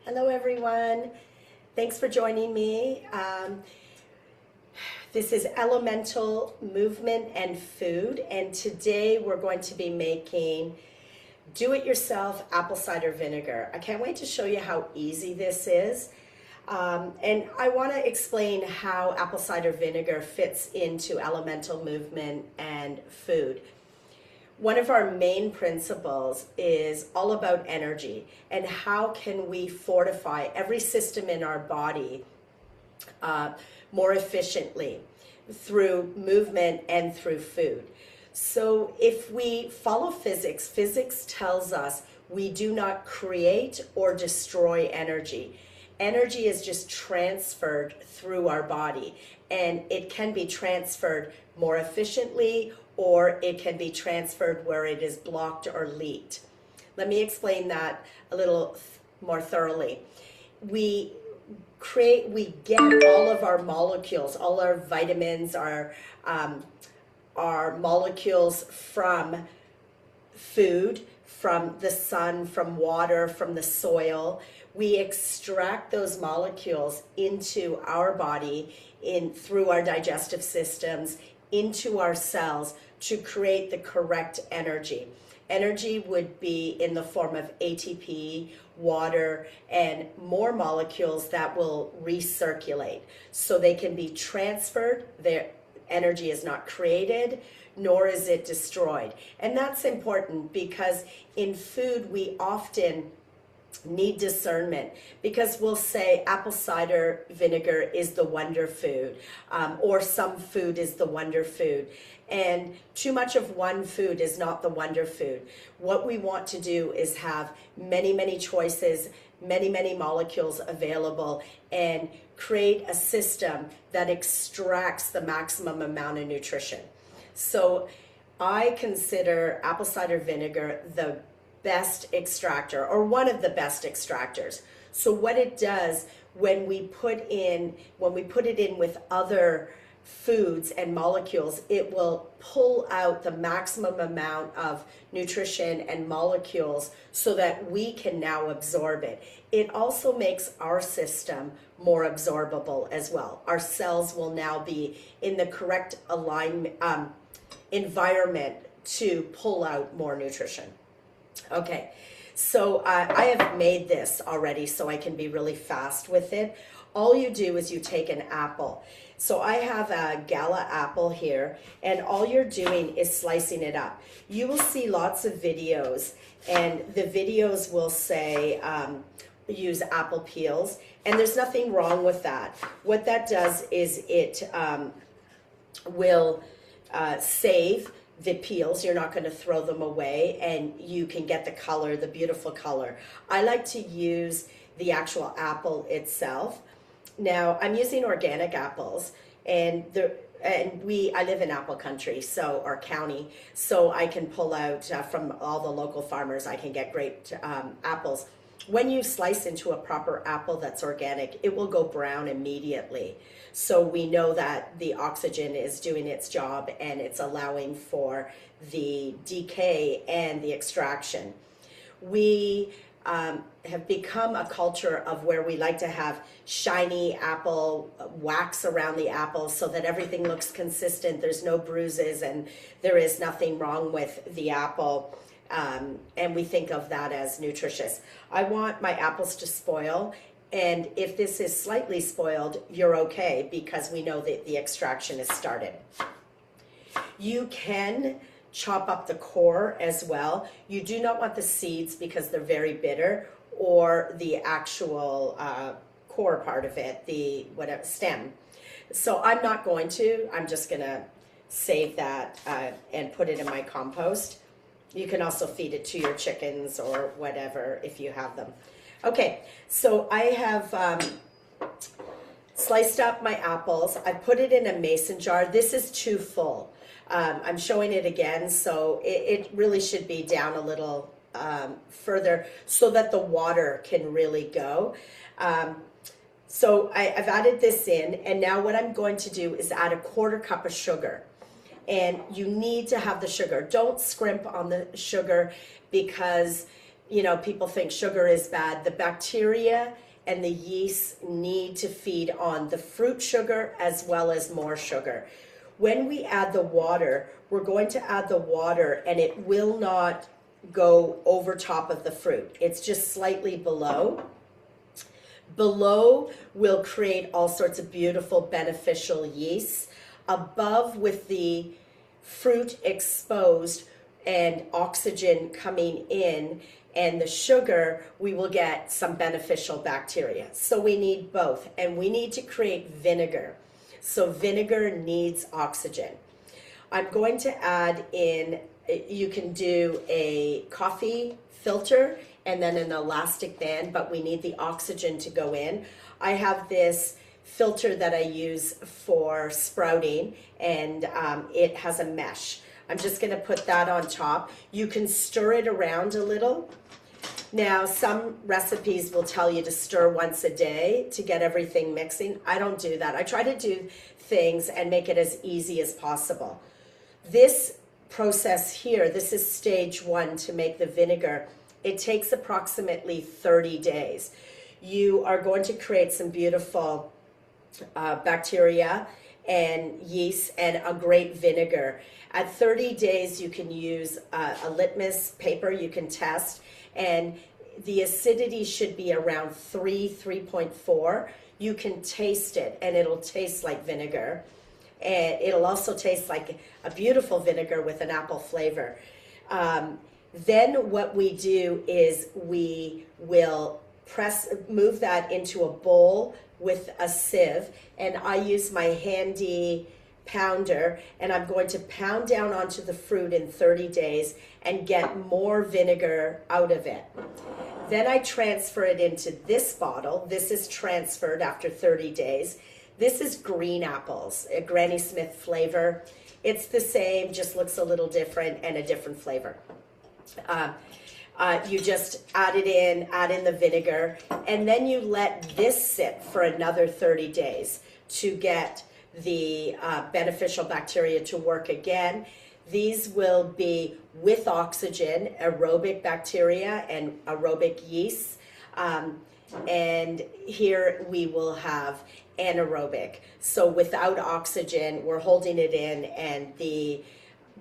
Hello everyone, thanks for joining me. This is Elemental Movement and Food, and today we're going to be making do-it-yourself apple cider vinegar. I can't wait to show you how easy this is. And I want to explain how apple cider vinegar fits into elemental movement and food. One of our main principles is all about energy and how can we fortify every system in our body more efficiently through movement and through food. So if we follow physics, physics tells us we do not create or destroy energy. Energy is just transferred through our body, and it can be transferred more efficiently, or it can be transferred where it is blocked or leaked. Let me explain that a little more thoroughly. We get all of our molecules, all our vitamins, our molecules from food, from the sun, from water, from the soil. We extract those molecules into our body through our digestive systems, into our cells to create the correct energy. Energy would be in the form of ATP, water, and more molecules that will recirculate. So they can be transferred. Their energy is not created, nor is it destroyed. And that's important because in food we often need discernment, because we'll say apple cider vinegar is the wonder food, or some food is the wonder food, and too much of one food is not the wonder food. What we want to do is have many choices, many molecules available, and create a system that extracts the maximum amount of nutrition. So I consider apple cider vinegar the best extractor, or one of the best extractors. So what it does when we put it in with other foods and molecules, it will pull out the maximum amount of nutrition and molecules so that we can now absorb it. It also makes our system more absorbable as well. Our cells will now be in the correct environment to pull out more nutrition. Okay, so I have made this already so I can be really fast with it. All you do is you take an apple. So I have a gala apple here, and all you're doing is slicing it up. You will see lots of videos, and the videos will say use apple peels, and there's nothing wrong with that. What that does is it will save the peels. You're not going to throw them away, and you can get the color, the beautiful color. I like to use the actual apple itself. Now I'm using organic apples, and I live in apple country, so, or county, so I can pull out from all the local farmers. I can get great apples. When you slice into a proper apple that's organic, it will go brown immediately. So we know that the oxygen is doing its job and it's allowing for the decay and the extraction. We have become a culture of where we like to have shiny apple wax around the apple so that everything looks consistent. There's no bruises and there is nothing wrong with the apple. And we think of that as nutritious. I want my apples to spoil, and if this is slightly spoiled, you're okay, because we know that the extraction is started. You can chop up the core as well. You do not want the seeds because they're very bitter, or the actual core part of it, the stem. So I'm not going to. I'm just going to save that and put it in my compost. You can also feed it to your chickens or whatever if you have them. Okay, so I have sliced up my apples. I put it in a mason jar. This is too full. I'm showing it again, so it really should be down a little further so that the water can really go. So I've added this in, and now what I'm going to do is add a 1/4 cup of sugar. And you need to have the sugar. Don't scrimp on the sugar, because people think sugar is bad. The bacteria and the yeast need to feed on the fruit sugar as well as more sugar. When we add the water, we're going to add the water and it will not go over top of the fruit. It's just slightly below. Below will create all sorts of beautiful beneficial yeasts. Above, with the fruit exposed and oxygen coming in and the sugar, we will get some beneficial bacteria. So we need both, and we need to create vinegar. So vinegar needs oxygen. I'm going to add in, you can do a coffee filter and then an elastic band, but we need the oxygen to go in. I have this filter that I use for sprouting, and it has a mesh. I'm just going to put that on top. You can stir it around a little. Now, some recipes will tell you to stir once a day to get everything mixing. I don't do that. I try to do things and make it as easy as possible. This process here, this is stage 1 to make the vinegar. It takes approximately 30 days. You are going to create some beautiful bacteria and yeast and a great vinegar. At 30 days, you can use a litmus paper, you can test, and the acidity should be around 3.4. You can taste it, and it'll taste like vinegar. And it'll also taste like a beautiful vinegar with an apple flavor. Then what we do is we will move that into a bowl with a sieve, and I use my handy pounder, and I'm going to pound down onto the fruit in 30 days and get more vinegar out of it. Then I transfer it into this bottle. This is transferred after 30 days. This is green apples, a Granny Smith flavor. It's the same, just looks a little different and a different flavor. You just add in the vinegar, and then you let this sit for another 30 days to get the beneficial bacteria to work again. These will be with oxygen, aerobic bacteria and aerobic yeasts. And here we will have anaerobic. So without oxygen, we're holding it in, and the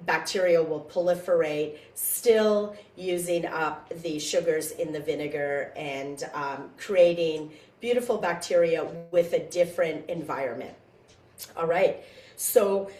bacteria will proliferate, still using up the sugars in the vinegar and creating beautiful bacteria with a different environment. All right, so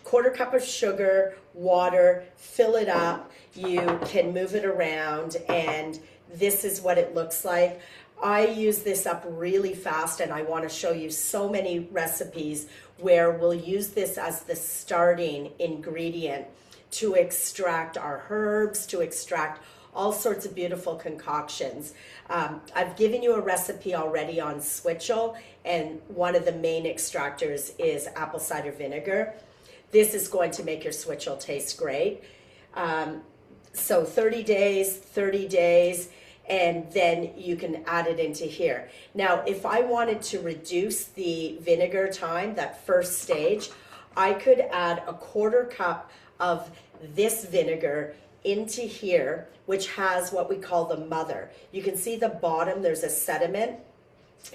quarter cup of sugar, water, fill it up. You can move it around, and this is what it looks like. I use this up really fast, and I want to show you so many recipes where we'll use this as the starting ingredient to extract our herbs, to extract all sorts of beautiful concoctions. I've given you a recipe already on switchel, and one of the main extractors is apple cider vinegar. This is going to make your switchel taste great. So 30 days, and then you can add it into here. Now, if I wanted to reduce the vinegar time, that first stage, I could add a quarter cup of this vinegar into here, which has what we call the mother. You can see the bottom, there's a sediment,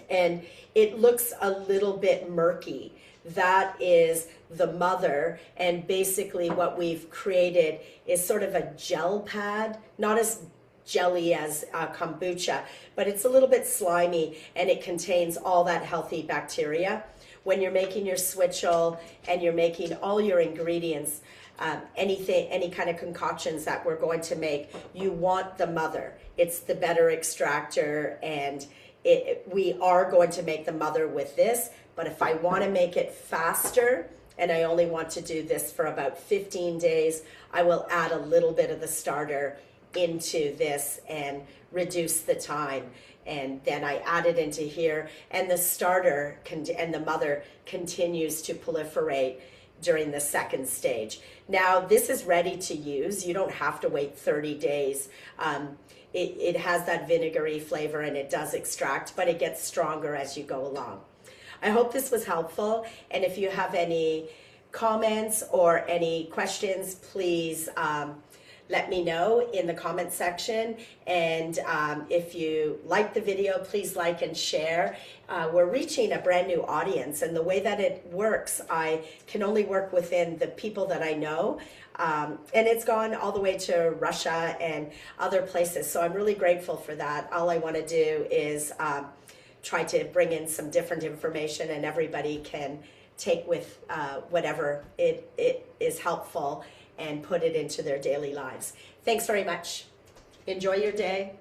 and it looks a little bit murky. That is the mother, and basically what we've created is sort of a gel pad, not as jelly as kombucha, but it's a little bit slimy, and it contains all that healthy bacteria. When you're making your switchel and you're making all your ingredients, any kind of concoctions that we're going to make, you want the mother. It's the better extractor, and we are going to make the mother with this, but if I want to make it faster, and I only want to do this for about 15 days, I will add a little bit of the starter into this and reduce the time, and then I add it into here, and the starter and the mother continues to proliferate during the second stage. Now this is ready to use. You don't have to wait 30 days. It has that vinegary flavor, and it does extract, but it gets stronger as you go along. I hope this was helpful, and if you have any comments or any questions, please let me know in the comment section. And if you like the video, please like and share. We're reaching a brand new audience, and the way that it works, I can only work within the people that I know. And it's gone all the way to Russia and other places. So I'm really grateful for that. All I want to do is try to bring in some different information, and everybody can take with whatever it is helpful and put it into their daily lives. Thanks very much. Enjoy your day.